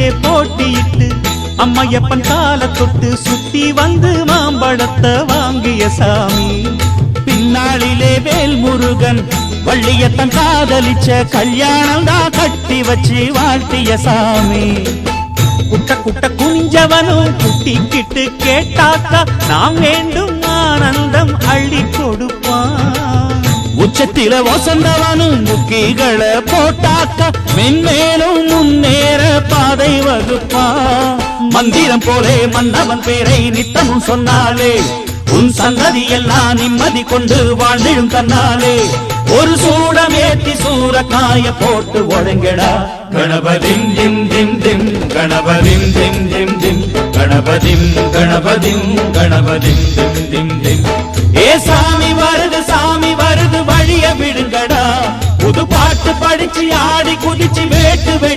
பின்னாளிலே போட்டியிட்டு அம்மையப்பன் கால தொட்டு சுத்தி வந்து மாம்பழத்தை வாங்கிய சாமி. பின்னாளிலே வேல் முருகன் வள்ளியத்தன் காதலிச்ச கல்யாணம் தான் கட்டி வச்சு வாழ்த்திய சாமி. குட்ட குட்ட குனிஞ்சவனும் குட்டிக்கிட்டு கேட்டாக்கா நாம் வேண்டும் ஆனந்தம் அள்ளி கொடுப்பான். உச்சத்தில வசந்தவனும் முக்கிகளை போட்டாக்கா மென்மேலும் முன்னேற பாதை வகுப்பான். மந்திரம் போலே மன்னவன் பேரை நித்தமும் சொன்னாலே உன் சந்ததி எல்லாம் நிம்மதி கொண்டு வாழ்ந்திடும் தன்னாலே. ஒரு சூடமேத்தி சூரக்காய போட்டு ஒழுங்கடா. கணபதிம் திம் திம் திம் கணபதிம் திம் திம் திம் கணபதிம் கணபதிம் கணபதிம் திம் திம் திம். ஏ சாமி வருது வழிய விடுங்கடா. புது பாட்டு படிச்சு ஆடி குதிச்சு வேட்டு வெடி